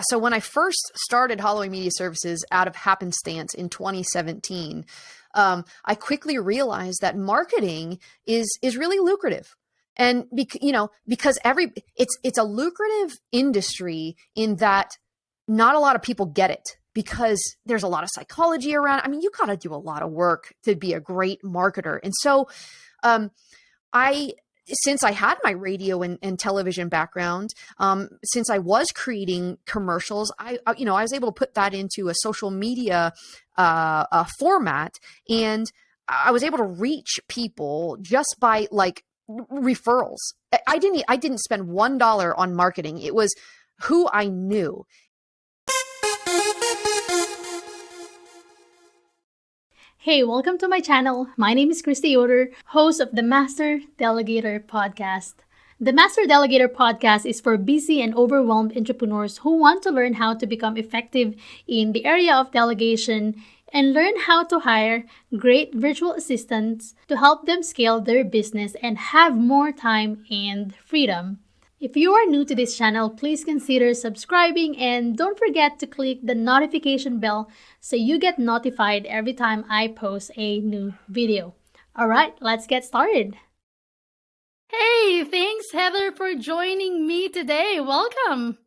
So when I first started Holloway Media Services out of happenstance in 2017, I quickly realized that marketing is really lucrative. And because it's a lucrative industry in that not a lot of people get it because there's a lot of psychology around. I mean, you got to do a lot of work to be a great marketer. And so, since I had my radio and television background, since I was creating commercials, I was able to put that into a social media format, and I was able to reach people just by like referrals. I didn't spend $1 on marketing. It was who I knew. Hey, welcome to my channel. My name is Christy Yoder, host of the Master Delegator podcast. The Master Delegator podcast is for busy and overwhelmed entrepreneurs who want to learn how to become effective in the area of delegation and learn how to hire great virtual assistants to help them scale their business and have more time and freedom. If you are new to this channel, please consider subscribing and don't forget to click the notification bell so you get notified every time I post a new video. All right, let's get started. Hey, thanks Heather for joining me today. Welcome.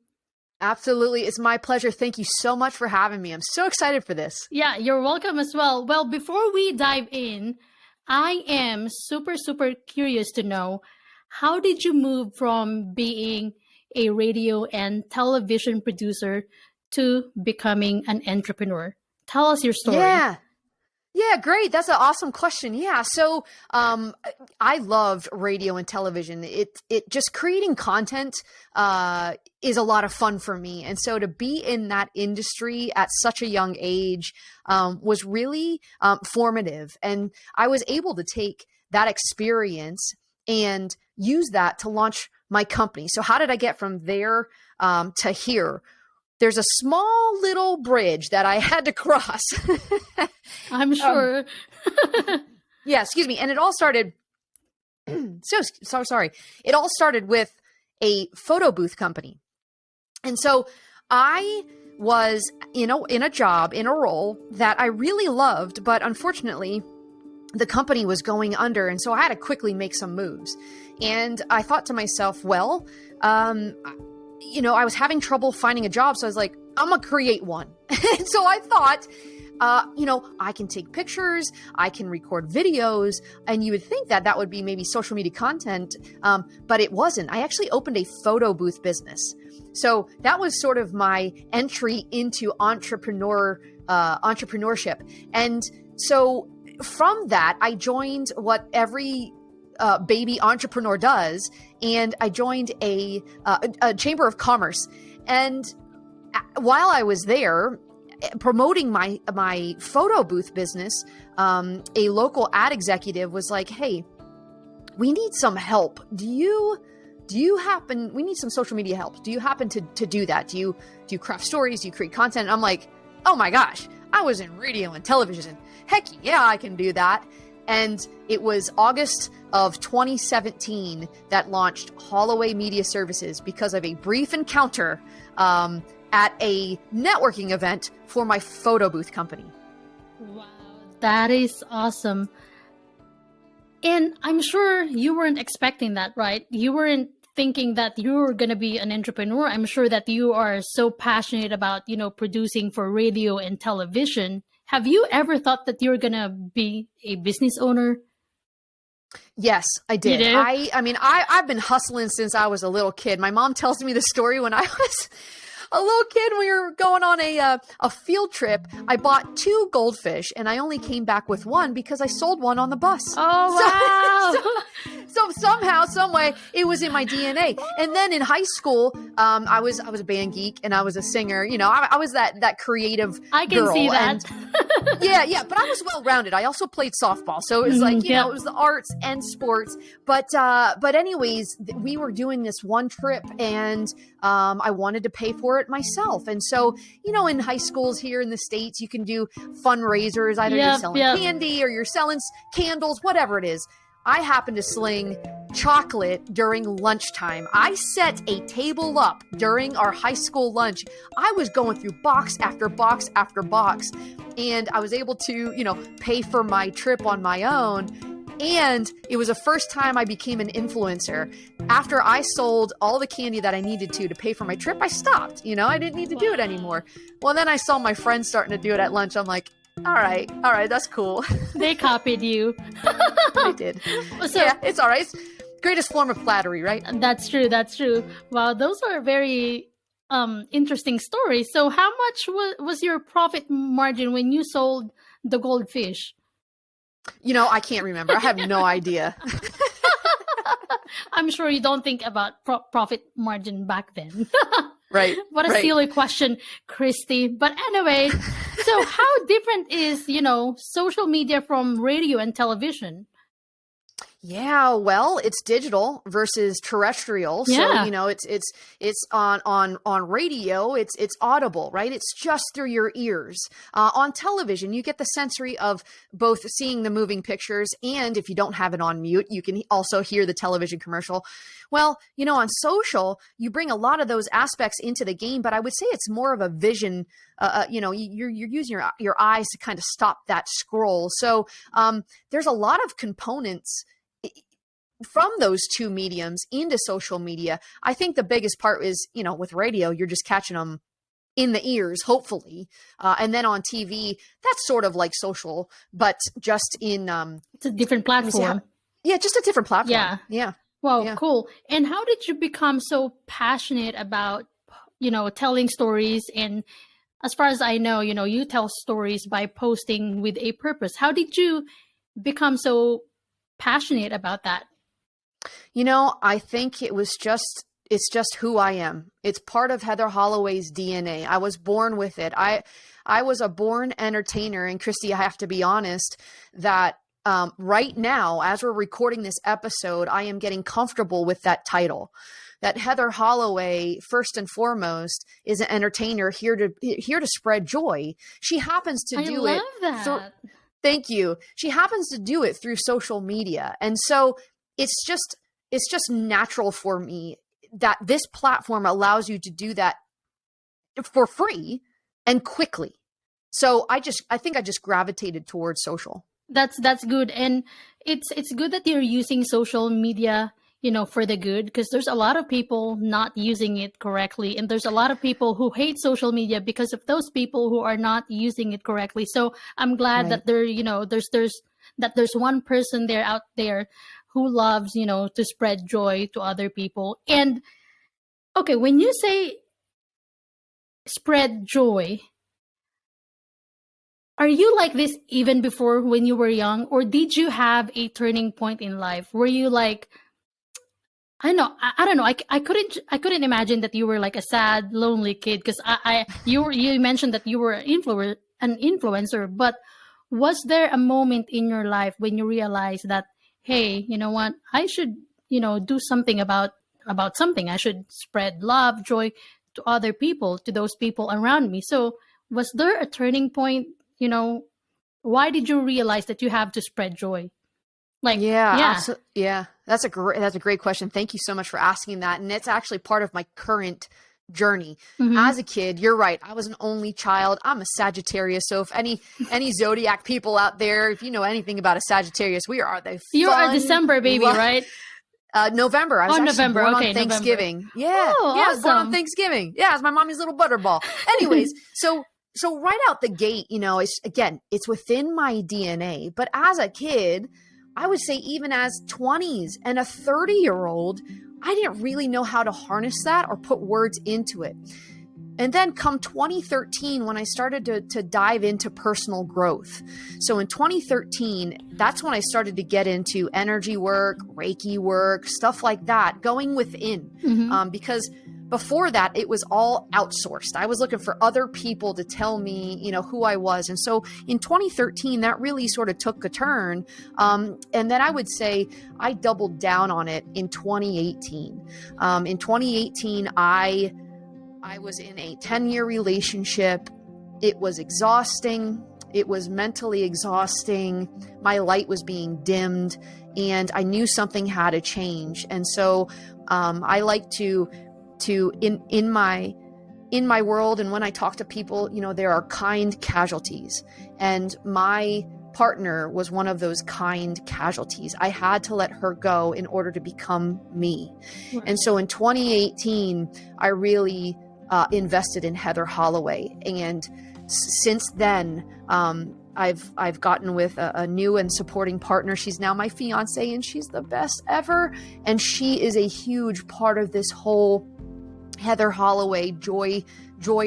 Absolutely. It's my pleasure. Thank you so much for having me. I'm so excited for this. Yeah, you're welcome as well. Well, before we dive in, I am super curious to know, how did you move from being a radio and television producer to becoming an entrepreneur? Tell us your story. Yeah, great. That's an awesome question. Yeah. So, I loved radio and television. It just creating content, is a lot of fun for me. And so to be in that industry at such a young age, was really, formative. And I was able to take that experience and use that to launch my company. So how did I get from there, to here? There's a small little bridge that I had to cross. I'm sure. Yeah, excuse me. And it all started, so sorry. It all started with a photo booth company. And so I was, in a job, in a role that I really loved, but unfortunately the company was going under. And so I had to quickly make some moves. And I thought to myself, well, I was having trouble finding a job. So I was like, I'm going to create one. And so I thought, I can take pictures, I can record videos, and you would think that would be maybe social media content. But it wasn't. I actually opened a photo booth business. So that was sort of my entry into entrepreneurship. And so from that, I joined what every baby entrepreneur does, and I joined a chamber of commerce. And while I was there promoting my photo booth business, a local ad executive was like, "Hey, we need some help. We need some social media help. Do you happen to do that? Do you craft stories? Do you create content?" And I'm like, "Oh my gosh, I was in radio and television. Heck yeah, I can do that." And it was August of 2017 that launched Holloway Media Services because of a brief encounter at a networking event for my photo booth company. Wow, that is awesome. And I'm sure you weren't expecting that, right? You weren't thinking that you were going to be an entrepreneur. I'm sure that you are so passionate about, producing for radio and television. Have you ever thought that you're going to be a business owner? Yes, I did. You did? I've been hustling since I was a little kid. My mom tells me the story when I was a little kid. We were going on a field trip. I bought 2 goldfish and I only came back with 1 because I sold one on the bus. Oh, wow. So somehow, some way, it was in my DNA. And then in high school, I was a band geek and I was a singer. I was that creative I can girl. see that. Yeah. But I was well-rounded. I also played softball. So it was like, it was the arts and sports. But anyways, we were doing this one trip and I wanted to pay for it myself. And so, in high schools here in the States, you can do fundraisers. Either you're selling candy or you're selling candles, whatever it is. I happened to sling chocolate during lunchtime. I set a table up during our high school lunch. I was going through box after box after box, and I was able to, pay for my trip on my own. And it was the first time I became an influencer. After I sold all the candy that I needed to pay for my trip, I stopped. I didn't need to do it anymore. Well, then I saw my friends starting to do it at lunch. I'm like, all right, that's cool. They copied you. They did. So, yeah, it's all right. It's greatest form of flattery, right? That's true. Wow, those are very interesting stories. So how much was your profit margin when you sold the goldfish? I can't remember. I have no idea. I'm sure you don't think about profit margin back then. Right. What a silly question, Christy. But anyway, so how different is, social media from radio and television? Yeah, well, it's digital versus terrestrial. Yeah. So, it's on radio, it's audible, right? It's just through your ears. On television, you get the sensory of both seeing the moving pictures, and if you don't have it on mute, you can also hear the television commercial. Well, on social, you bring a lot of those aspects into the game, but I would say it's more of a vision. You're using your eyes to kind of stop that scroll. So there's a lot of components from those two mediums into social media. I think the biggest part is, with radio, you're just catching them in the ears, hopefully. And then on TV, that's sort of like social, but just in... it's a different platform. Just a different platform. Yeah. Wow, yeah. Cool. And how did you become so passionate about, telling stories? And as far as I know, you tell stories by posting with a purpose. How did you become so passionate about that? I think it's just who I am. It's part of Heather Holloway's DNA. I was born with it. I was a born entertainer. And Christy, I have to be honest that right now, as we're recording this episode, I am getting comfortable with that title. That Heather Holloway, first and foremost, is an entertainer here to spread joy. She happens to do it. I love that. Thank you. She happens to do it through social media. And so it's just natural for me that this platform allows you to do that for free and quickly. So I think I just gravitated towards social. That's good. And it's good that you're using social media, for the good, because there's a lot of people not using it correctly. And there's a lot of people who hate social media because of those people who are not using it correctly. So I'm glad that there's one person out there who loves, to spread joy to other people. And okay, when you say spread joy, are you like this even before when you were young, or did you have a turning point in life? Were you like, I don't know. I couldn't imagine that you were like a sad, lonely kid, because you mentioned that you were an influencer, but was there a moment in your life when you realized that, hey, you know what, I should, do something about something. I should spread love, joy to other people, to those people around me. So was there a turning point? Why did you realize that you have to spread joy? That's a great question. Thank you so much for asking that. And it's actually part of my current journey. Mm-hmm. As a kid, you're right. I was an only child. I'm a Sagittarius. So if any zodiac people out there, if you know anything about a Sagittarius, we are the You are a December baby, right? November. I was actually November. born Okay, on Thanksgiving. November. Yeah. Oh, yeah, awesome. I was born on Thanksgiving. Yeah, it's my mommy's little butterball. Anyways, so right out the gate, it's within my DNA. But as a kid, I would say even as 20s and a 30-year-old, I didn't really know how to harness that or put words into it. And then come 2013, when I started to dive into personal growth. So in 2013, that's when I started to get into energy work, Reiki work, stuff like that, going within. Mm-hmm. Because before that, it was all outsourced. I was looking for other people to tell me, who I was. And so in 2013, that really sort of took a turn. And then I would say I doubled down on it in 2018. In 2018, I was in a 10-year relationship. It was exhausting. It was mentally exhausting. My light was being dimmed, and I knew something had to change. And so I like to in my world, and when I talk to people, there are kind casualties, and my partner was one of those kind casualties. I had to let her go in order to become me. Right. And so in 2018, I really invested in Heather Holloway. And since then, I've gotten with a new and supporting partner. She's now my fiance, and she's the best ever. And she is a huge part of this whole Heather Holloway joy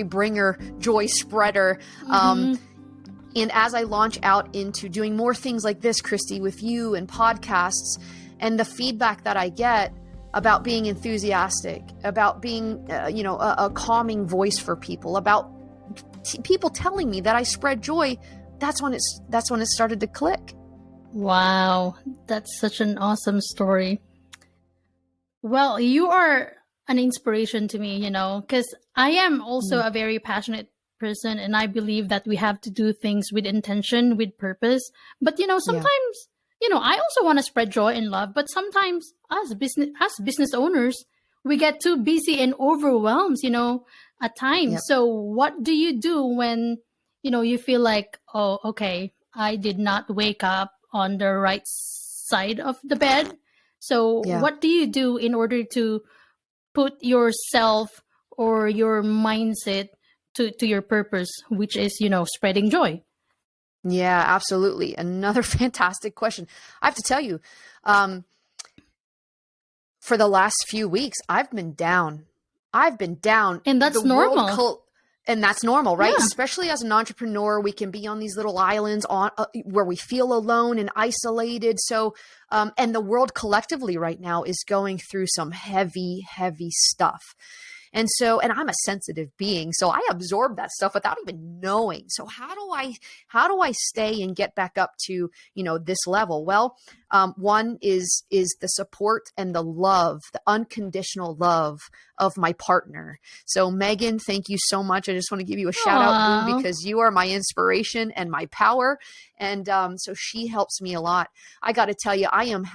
bringer, joy spreader. And as I launch out into doing more things like this, Christy, with you and podcasts, and the feedback that I get about being enthusiastic, about being, a calming voice for people, about people telling me that I spread joy, that's when it started to click. Wow, that's such an awesome story. Well, you are an inspiration to me, because I am also a very passionate person, and I believe that we have to do things with intention, with purpose. But sometimes I also want to spread joy and love, but sometimes as business owners, we get too busy and overwhelmed, at times. Yep. So what do you do when you feel like, oh, okay, I did not wake up on the right side of the bed? So what do you do in order to put yourself or your mindset to your purpose, which is, spreading joy? Yeah, absolutely. Another fantastic question. I have to tell you, for the last few weeks, I've been down. And that's normal. And that's normal, right? Yeah. Especially as an entrepreneur, we can be on these little islands where we feel alone and isolated. So, and the world collectively right now is going through some heavy, heavy stuff. And I'm a sensitive being, so I absorb that stuff without even knowing. So how do I stay and get back up to, this level? Well, one is the support and the love, the unconditional love of my partner. So Megan, thank you so much. I just want to give you a shout out, Boo, because you are my inspiration and my power. And so she helps me a lot. I got to tell you, I am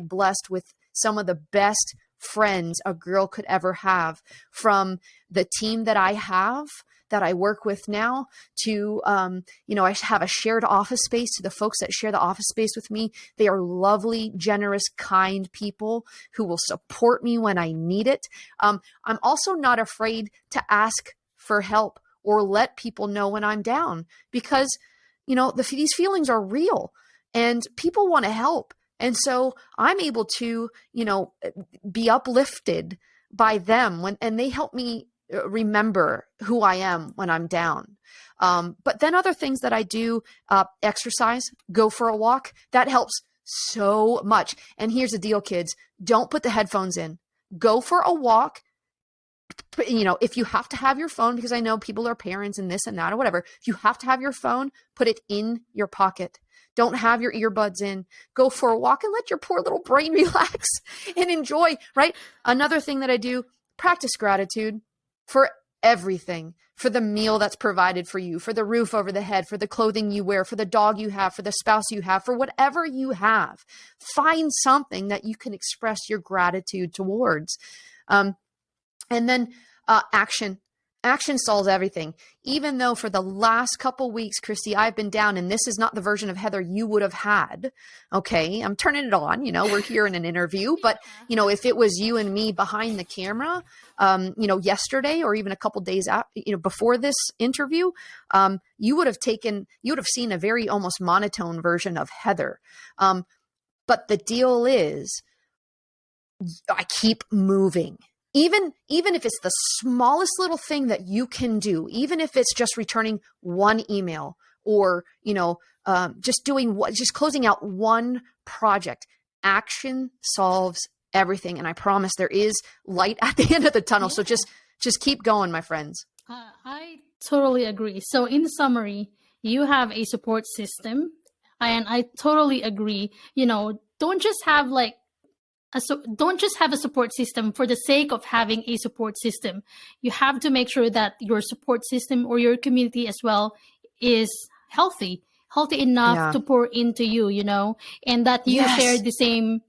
#blessed with some of the best friends a girl could ever have, from the team that I work with now to, I have a shared office space, to the folks that share the office space with me. They are lovely, generous, kind people who will support me when I need it. I'm also not afraid to ask for help or let people know when I'm down, because, these feelings are real and people want to help. And so I'm able to, be uplifted by them and they help me remember who I am when I'm down. But then other things that I do, exercise, go for a walk, that helps so much. And here's the deal, kids, don't put the headphones in, go for a walk. If you have to have your phone, because I know people are parents and this and that or whatever, if you have to have your phone, put it in your pocket. Don't have your earbuds in. Go for a walk and let your poor little brain relax and enjoy, right? Another thing that I do, practice gratitude for everything, for the meal that's provided for you, for the roof over the head, for the clothing you wear, for the dog you have, for the spouse you have, for whatever you have. Find something that you can express your gratitude towards. And then action. Action solves everything. Even though for the last couple weeks, Christy, I've been down, and this is not the version of Heather you would have had. Okay, I'm turning it on. We're here in an interview, but if it was you and me behind the camera, yesterday or even a couple days out, before this interview, you would have seen a very almost monotone version of Heather. But the deal is, I keep moving. Even if it's the smallest little thing that you can do, even if it's just returning one email or, just closing out one project, action solves everything. And I promise there is light at the end of the tunnel. Yeah. So just keep going, my friends. I totally agree. So in summary, you have a support system, and I totally agree. Don't just have don't just have a support system for the sake of having a support system. You have to make sure that your support system or your community as well is healthy enough to pour into you, and that you share the same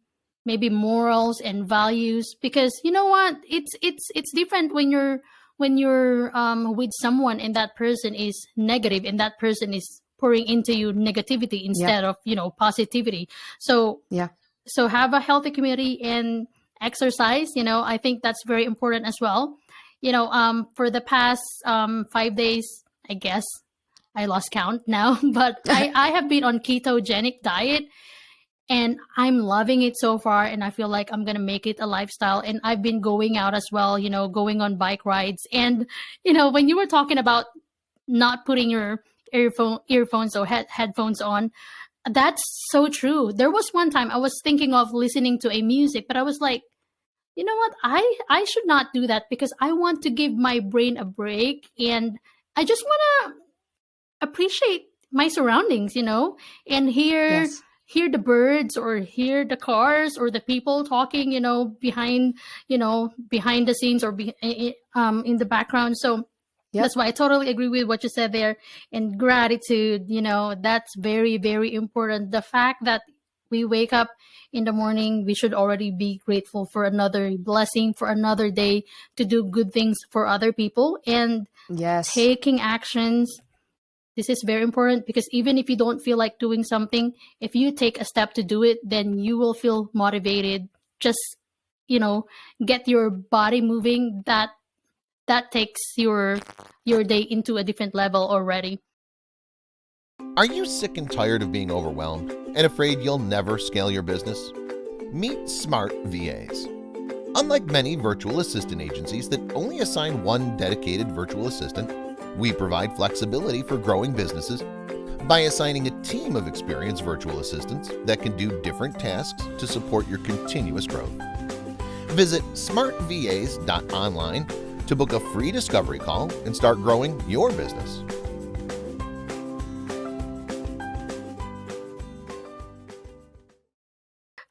maybe morals and values. Because you know what, it's different when you're with someone and that person is negative and that person is pouring into you negativity instead of positivity. So have a healthy community and exercise. I think that's very important as well. For the past 5 days, I guess I lost count now, but I have been on ketogenic diet and I'm loving it so far. And I feel like I'm going to make it a lifestyle. And I've been going out as well, going on bike rides. And, when you were talking about not putting your earphones or headphones on, that's so true. There was one time I was thinking of listening to a music, but I was like, you know what? I should not do that because I want to give my brain a break. And I just want to appreciate my surroundings, and hear the birds or hear the cars or the people talking, behind the scenes or in the background. So that's why I totally agree with what you said there. And gratitude, that's very, very important. The fact that we wake up in the morning, we should already be grateful for another blessing, for another day to do good things for other people and taking actions. This is very important because even if you don't feel like doing something, if you take a step to do it, then you will feel motivated. Just, get your body moving. That takes your day into a different level already. Are you sick and tired of being overwhelmed and afraid you'll never scale your business? Meet Smart VAs. Unlike many virtual assistant agencies that only assign one dedicated virtual assistant, we provide flexibility for growing businesses by assigning a team of experienced virtual assistants that can do different tasks to support your continuous growth. Visit smartvas.online to book a free discovery call and start growing your business.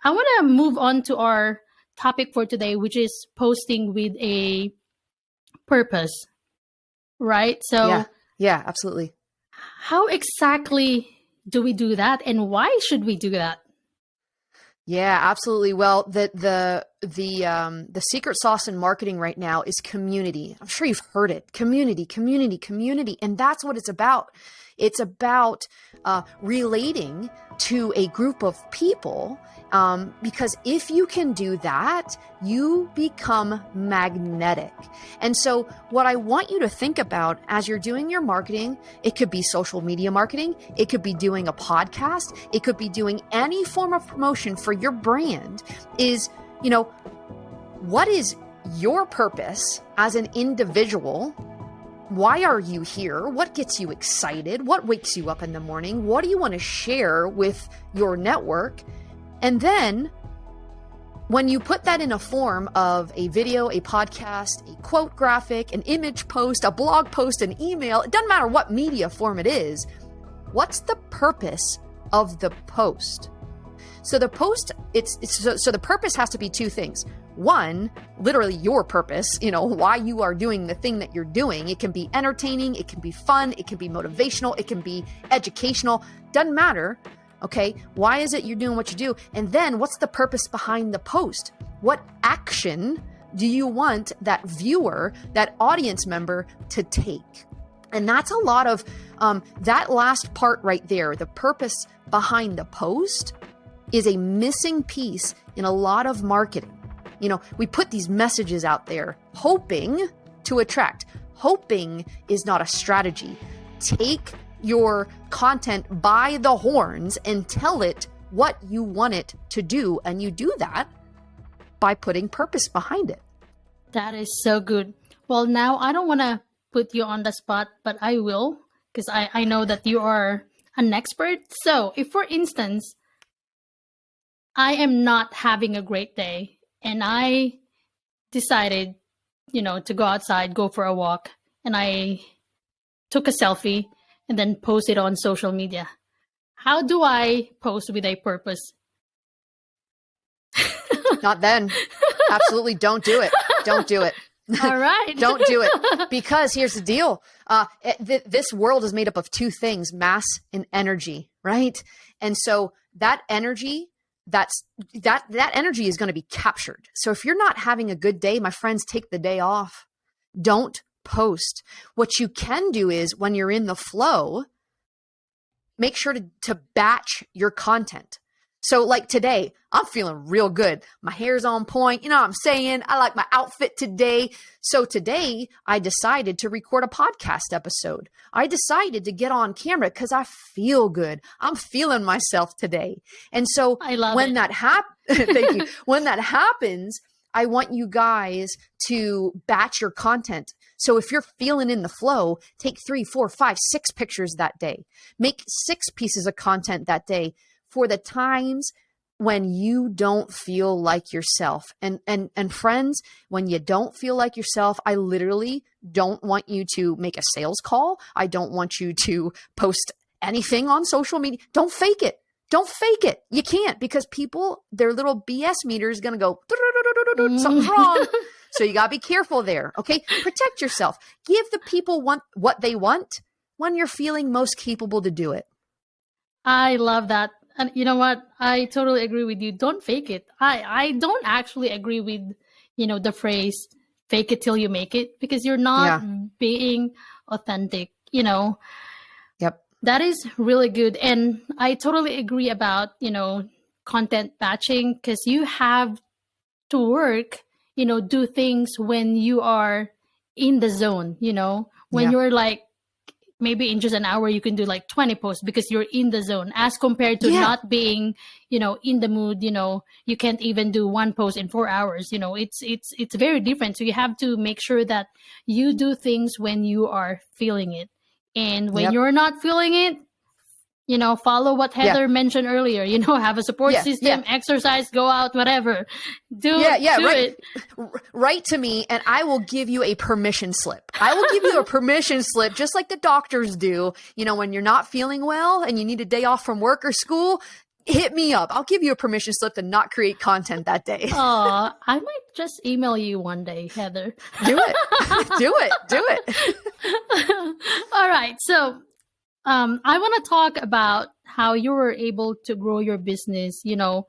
I want to move on to our topic for today, which is posting with a purpose. Right? So yeah, absolutely. How exactly do we do that, and why should we do that? Yeah, absolutely. Well, the secret sauce in marketing right now is community. I'm sure you've heard it. Community, and that's what it's about. It's about relating to a group of people, because if you can do that, you become magnetic. And so what I want you to think about as you're doing your marketing, it could be social media marketing, it could be doing a podcast, it could be doing any form of promotion for your brand, is, what is your purpose as an individual? Why are you here? What gets you excited? What wakes you up in the morning? What do you want to share with your network? And then when you put that in a form of a video, a podcast, a quote graphic, an image post, a blog post, an email, it doesn't matter what media form it is, what's the purpose of the post? So the post, so the purpose has to be two things. One, literally your purpose, why you are doing the thing that you're doing. It can be entertaining, it can be fun, it can be motivational, it can be educational, doesn't matter. Okay, why is it you're doing what you do? And then what's the purpose behind the post? What action do you want that viewer, that audience member to take? And that's a lot of that last part right there, the purpose behind the post, is a missing piece in a lot of marketing. We put these messages out there hoping to attract. Hoping is not a strategy. Take your content by the horns and tell it what you want it to do. And you do that by putting purpose behind it. That is so good. Well, now I don't want to put you on the spot, but I will, because I know that you are an expert. So if, for instance, I am not having a great day and I decided, to go outside, go for a walk, and I took a selfie and then post it on social media. How do I post with a purpose? Not then. Absolutely don't do it. Don't do it. All right. Don't do it, because here's the deal. This world is made up of two things, mass and energy, right? And so that energy, that energy is going to be captured. So if you're not having a good day, my friends, take the day off. Don't post. What you can do is, when you're in the flow, make sure to batch your content. So like today, I'm feeling real good. My hair's on point. You know what I'm saying? I like my outfit today. So today I decided to record a podcast episode. I decided to get on camera because I feel good. I'm feeling myself today. And so I love when it. that thank you. When that happens, I want you guys to batch your content. So if you're feeling in the flow, take 3, 4, 5, 6 pictures that day. Make 6 pieces of content that day for the times when you don't feel like yourself. And friends, when you don't feel like yourself, I literally don't want you to make a sales call. I don't want you to post anything on social media. Don't fake it. Don't fake it. You can't, because people, their little BS meter is going to go, something's wrong. So you got to be careful there. Okay. Protect yourself. Give the people what they want when you're feeling most capable to do it. I love that. And you know what? I totally agree with you. Don't fake it. I don't actually agree with, the phrase fake it till you make it, because you're not being authentic, Yep. That is really good. And I totally agree about, content batching, because you have to work, do things when you are in the zone, when you're like, maybe in just an hour, you can do like 20 posts because you're in the zone, as compared to not being, in the mood, you can't even do 1 post in 4 hours. It's very different. So you have to make sure that you do things when you are feeling it. And when you're not feeling it, follow what Heather mentioned earlier, have a support system, exercise, go out, whatever. Do it. Write to me and I will give you a permission slip. I will give you a permission slip, just like the doctors do. When you're not feeling well and you need a day off from work or school, hit me up. I'll give you a permission slip to not create content that day. I might just email you one day, Heather. Do it. Do it. All right. So, I want to talk about how you were able to grow your business. You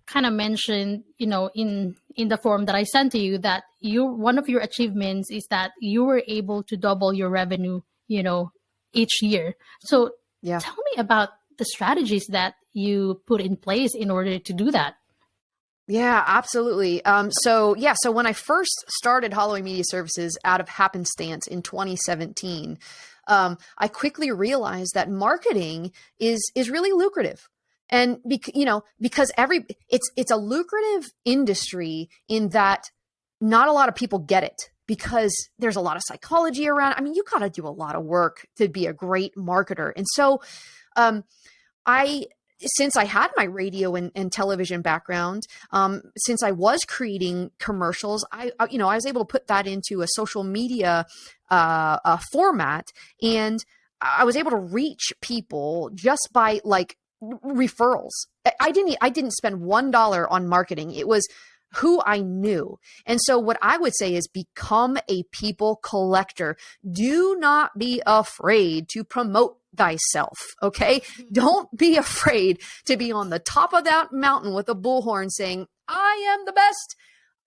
kind of mentioned, in the form that I sent to you, that one of your achievements is that you were able to double your revenue, each year. So tell me about the strategies that you put in place in order to do that. Yeah, absolutely. So when I first started Holloway Media Services out of happenstance in 2017, I quickly realized that marketing is really lucrative. And because it's a lucrative industry in that not a lot of people get it, because there's a lot of psychology around. I mean, you got to do a lot of work to be a great marketer. And so, since I had my radio and television background, since I was creating commercials, I was able to put that into a social media format, and I was able to reach people just by like referrals. I didn't spend $1 on marketing. It was who I knew. And so what I would say is become a people collector. Do not be afraid to promote thyself. Okay. Don't be afraid to be on the top of that mountain with a bullhorn saying, I am the best.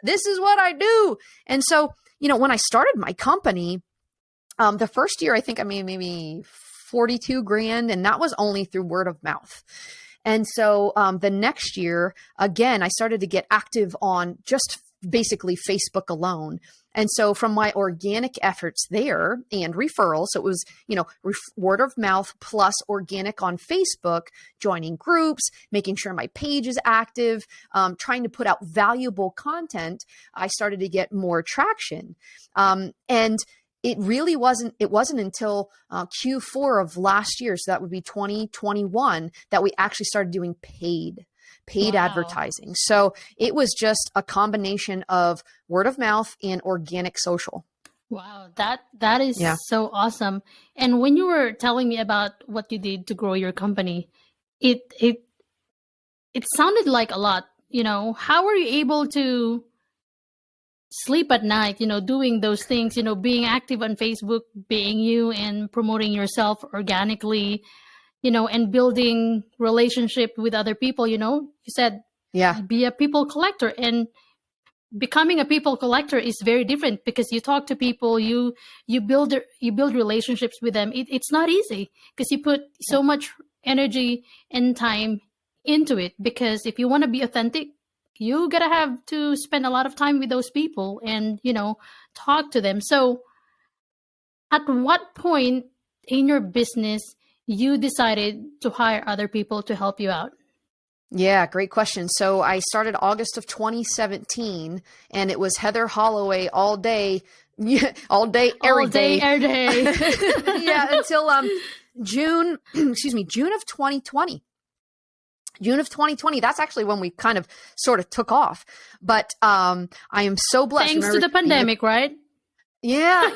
This is what I do. And so, when I started my company, the first year, I think I made maybe 42 grand, and that was only through word of mouth. And so the next year, again, I started to get active on just basically Facebook alone. And so from my organic efforts there and referrals, so it was, word of mouth plus organic on Facebook, joining groups, making sure my page is active, trying to put out valuable content, I started to get more traction. And it wasn't until Q4 of last year, so that would be 2021, that we actually started doing paid advertising. So it was just a combination of word of mouth and organic social. Wow, that is so awesome. And when you were telling me about what you did to grow your company, it sounded like a lot. How were you able to sleep at night, doing those things, being active on Facebook, being you and promoting yourself organically, and building relationship with other people, you said Yeah. be a people collector, and becoming a people collector is very different because you talk to people, you build relationships with them. It's not easy because you put so much energy and time into it, because if you want to be authentic, you gotta have to spend a lot of time with those people and talk to them. So at what point in your business you decided to hire other people to help you out? Yeah, great question. So I started August of 2017, and it was Heather Holloway all day, all day, every day. Yeah, until June, June of 2020. June of 2020. That's actually when we kind of sort of took off. But I am so blessed. Thanks to the pandemic, right? Yeah,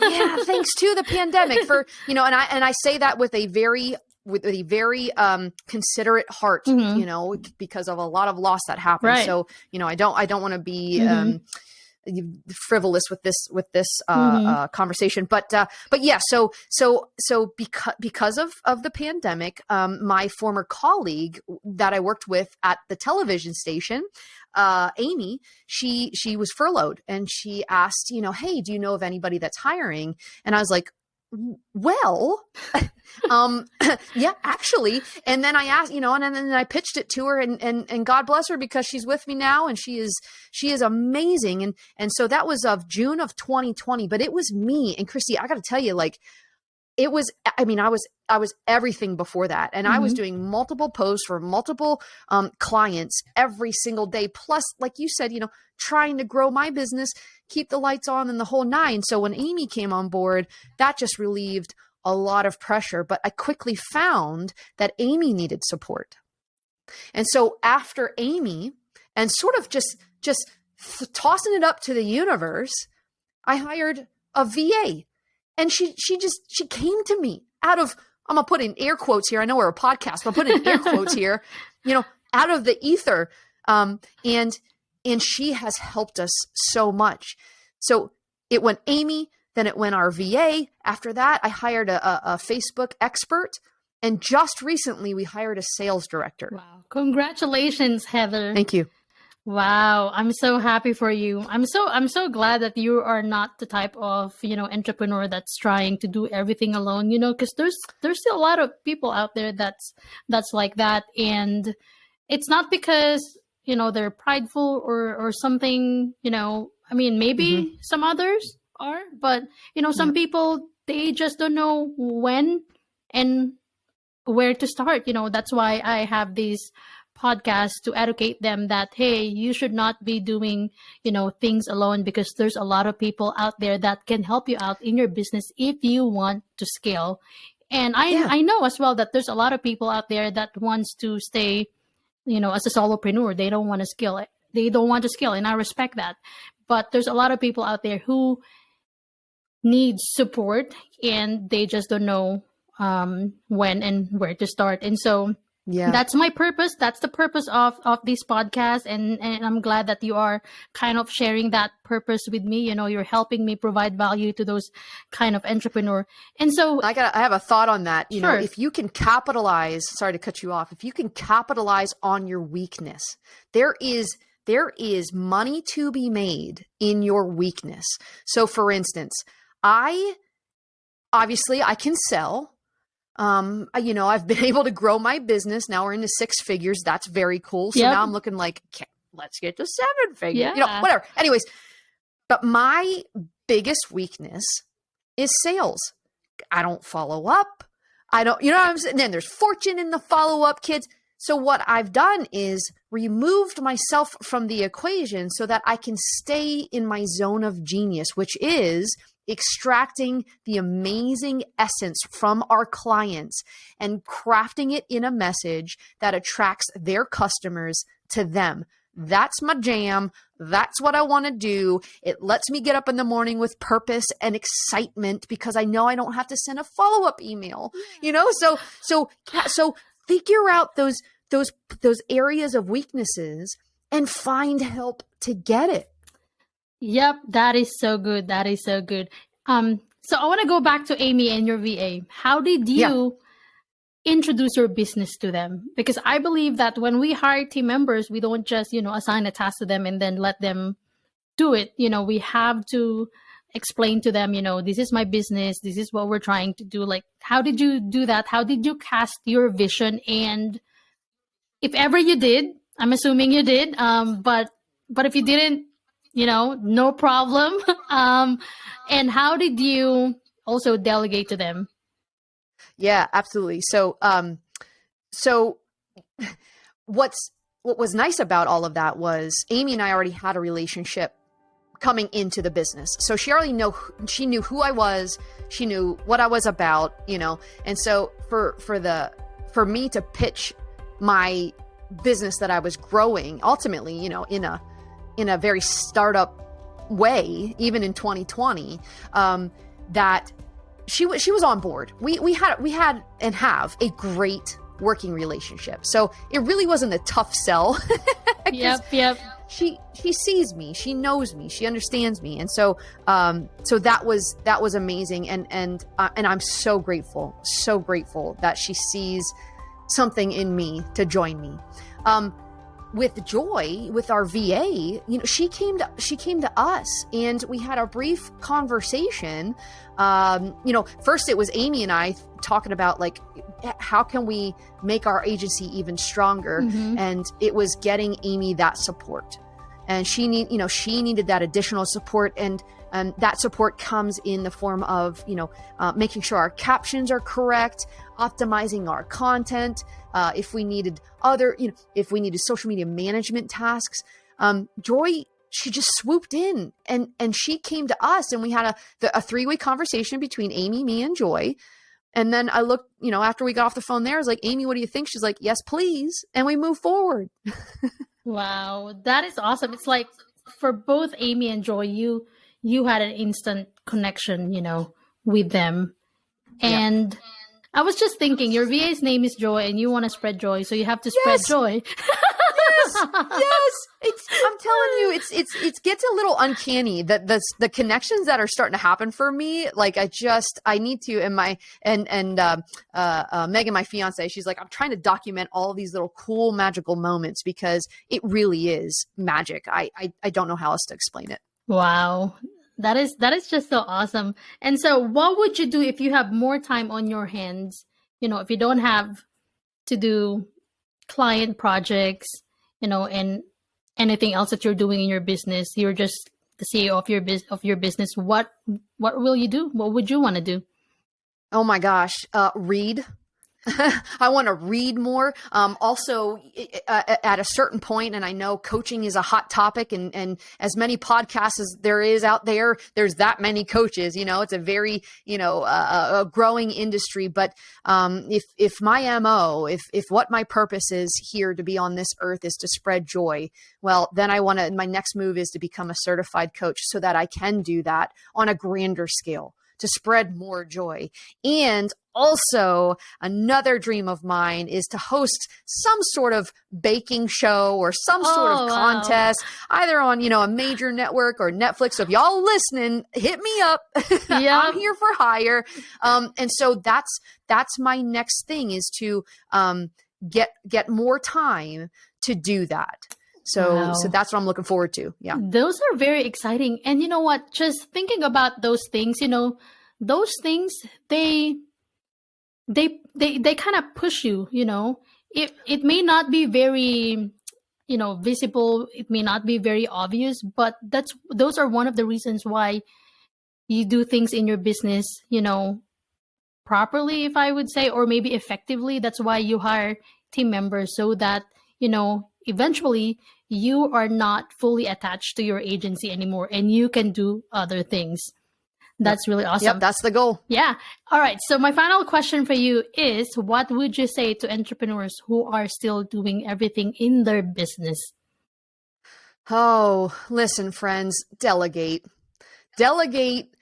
thanks to the pandemic for, and I say that with a very considerate heart, because of a lot of loss that happened. Right. So, I don't want to be frivolous with this conversation, but yeah, so because of the pandemic, my former colleague that I worked with at the television station, Amy, she was furloughed, and she asked, hey, do you know of anybody that's hiring? And I was like, well, yeah, actually. And then I asked, and then I pitched it to her, and God bless her, because she's with me now, and she is amazing. And so that was of June of 2020, but it was me. And Christy, I got to tell you, like, it was, I was everything before that. And I was doing multiple posts for multiple clients every single day. Plus, like you said, trying to grow my business, keep the lights on, and the whole nine. So when Amy came on board, that just relieved a lot of pressure. But I quickly found that Amy needed support. And so after Amy, and sort of just tossing it up to the universe, I hired a VA. And she came to me out of, I'm going to put in air quotes here. I know we're a podcast, but I'm putting in air quotes here, out of the ether. And she has helped us so much. So it went Amy, then it went our VA. After that, I hired a Facebook expert. And just recently we hired a sales director. Wow. Congratulations, Heather. Thank you. Wow, I'm so happy for you. I'm so glad that you are not the type of, entrepreneur that's trying to do everything alone, because there's still a lot of people out there that's like that. And it's not because, they're prideful or something, maybe some others are, but some people, they just don't know when and where to start. That's why I have these podcast to educate them that, hey, you should not be doing things alone, because there's a lot of people out there that can help you out in your business if you want to scale. And I know as well that there's a lot of people out there that wants to stay as a solopreneur. They don't want to scale, and I respect that. But there's a lot of people out there who need support, and they just don't know when and where to start. And so that's my purpose. That's the purpose of this podcast. And I'm glad that you are kind of sharing that purpose with me. You're helping me provide value to those kind of entrepreneur. And so I have a thought on that. Sure. If you can capitalize, sorry to cut you off. If you can capitalize on your weakness, there is money to be made in your weakness. So for instance, I can sell. I've been able to grow my business. Now we're into 6 figures. That's very cool. So now I'm looking like, let's get to 7 figures, whatever. Anyways, but my biggest weakness is sales. I don't follow up. I don't, what I'm saying? Then there's fortune in the follow-up, kids. So what I've done is removed myself from the equation so that I can stay in my zone of genius, which is extracting the amazing essence from our clients and crafting it in a message that attracts their customers to them. That's my jam. That's what I want to do. It lets me get up in the morning with purpose and excitement because I know I don't have to send a follow-up email, so figure out those areas of weaknesses and find help to get it. Yep, that is so good. That is so good. So I want to go back to Amy and your VA. How did Yeah. you introduce your business to them? Because I believe that when we hire team members, we don't just, assign a task to them and then let them do it. We have to explain to them, this is my business, this is what we're trying to do. Like, how did you do that? How did you cast your vision? And if ever you did, I'm assuming you did, but if you didn't, no problem. And how did you also delegate to them? Yeah, absolutely. So what was nice about all of that was Amy and I already had a relationship coming into the business. So she knew who I was, she knew what I was about, and so for me to pitch my business that I was growing ultimately, in a very startup way, even in 2020, that she was on board. We had and have a great working relationship. So it really wasn't a tough sell. Yep. She sees me, she knows me, she understands me, and so that was amazing, and I'm so grateful that she sees something in me to join me. With Joy, with our VA, she came to us, and we had a brief conversation. First it was Amy and I talking about, like, how can we make our agency even stronger? Mm-hmm. And it was getting Amy that support, and she needed that additional support, and that support comes in the form of making sure our captions are correct, optimizing our content. If we needed social media management tasks, Joy, she just swooped in and she came to us, and we had a 3-way conversation between Amy, me, and Joy. And then I looked, after we got off the phone there, I was like, Amy, what do you think? She's like, yes, please. And we moved forward. Wow, that is awesome. It's like for both Amy and Joy, you had an instant connection, with them. And yeah. I was just thinking, your VA's name is Joy, and you want to spread joy, so you have to spread joy. Yes. I'm telling you, it gets a little uncanny that the connections that are starting to happen for me. Like I need to, Megan, my fiance, she's like, I'm trying to document all of these little cool magical moments because it really is magic. I don't know how else to explain it. Wow. That is just so awesome. And so what would you do if you have more time on your hands? If you don't have to do client projects, and anything else that you're doing in your business, you're just the CEO of your business. What will you do? What would you want to do? Oh my gosh, read. I want to read more. Also, at a certain point, and I know coaching is a hot topic, and as many podcasts as there is out there, there's that many coaches. It's a very a growing industry. But if my MO, if what my purpose is here to be on this earth is to spread joy, well, then my next move is to become a certified coach so that I can do that on a grander scale, to spread more joy. And also, another dream of mine is to host some sort of baking show or some sort of contest, either on, a major network or Netflix. So if y'all listening, hit me up. Yeah. I'm here for hire. And so that's my next thing, is to get more time to do that. So that's what I'm looking forward to. Yeah. Those are very exciting. And you know what? Just thinking about those things, those things, they kind of push you, it may not be very, visible. It may not be very obvious, but those are one of the reasons why you do things in your business, properly, if I would say, or maybe effectively. That's why you hire team members, so that, eventually you are not fully attached to your agency anymore and you can do other things. That's really awesome. Yep, that's the goal. Yeah. All right. So my final question for you is, what would you say to entrepreneurs who are still doing everything in their business? Oh, listen, friends, delegate. Delegate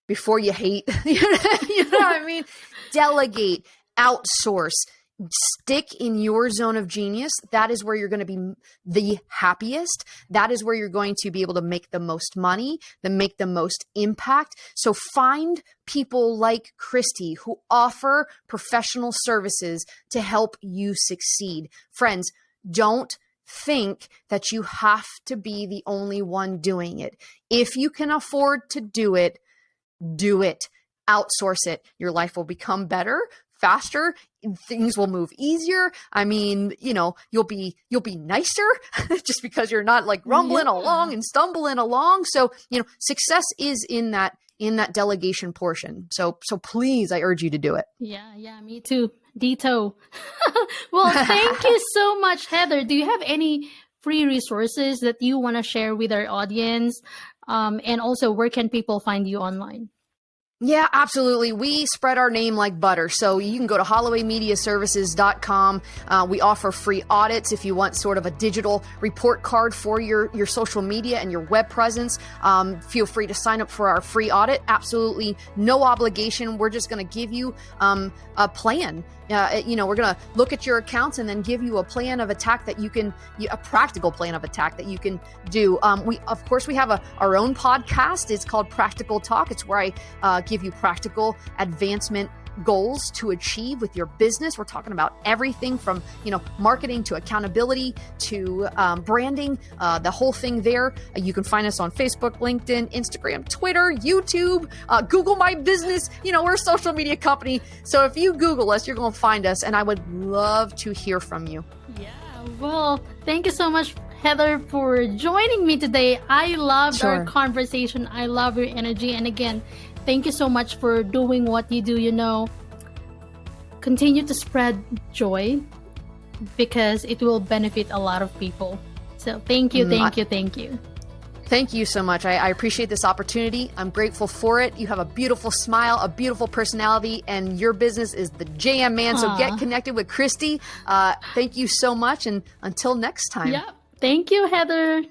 before you hate. You know what I mean? Delegate, outsource. stick in your zone of genius. That is where you're going to be the happiest. That is where you're going to be able to make the most money, make the most impact. So find people like Christy who offer professional services to help you succeed. Friends, don't think that you have to be the only one doing it. If you can afford to do it, do it. Outsource it. Your life will become better, faster. Things will move easier. I mean, you'll be nicer just because you're not like rumbling along and stumbling along. So, success is in that delegation portion. So please, I urge you to do it. Yeah, me too. Dito. Well, thank you so much, Heather. Do you have any free resources that you want to share with our audience? And also, where can people find you online? Yeah, absolutely. We spread our name like butter. So you can go to HollowayMediaServices.com. We offer free audits if you want sort of a digital report card for your social media and your web presence. Feel free to sign up for our free audit. Absolutely no obligation. We're just going to give you a plan. We're going to look at your accounts and then give you a plan of attack that you can, a practical plan of attack that you can do. We have our own podcast. It's called Practical Talk. It's where I give you practical advancement goals to achieve with your business. We're talking about everything from, marketing to accountability to branding, the whole thing there. You can find us on Facebook, LinkedIn, Instagram, Twitter, YouTube, Google My Business. We're a social media company. So if you Google us, you're going to find us, and I would love to hear from you. Yeah, well, thank you so much, Heather, for joining me today. I loved our conversation. I love your energy. And again, thank you so much for doing what you do. Continue to spread joy because it will benefit a lot of people. So thank you. Thank you so much. I appreciate this opportunity. I'm grateful for it. You have a beautiful smile, a beautiful personality, and your business is the jam, man. So get connected with Christy. Thank you so much. And until next time. Yeah. Thank you, Heather.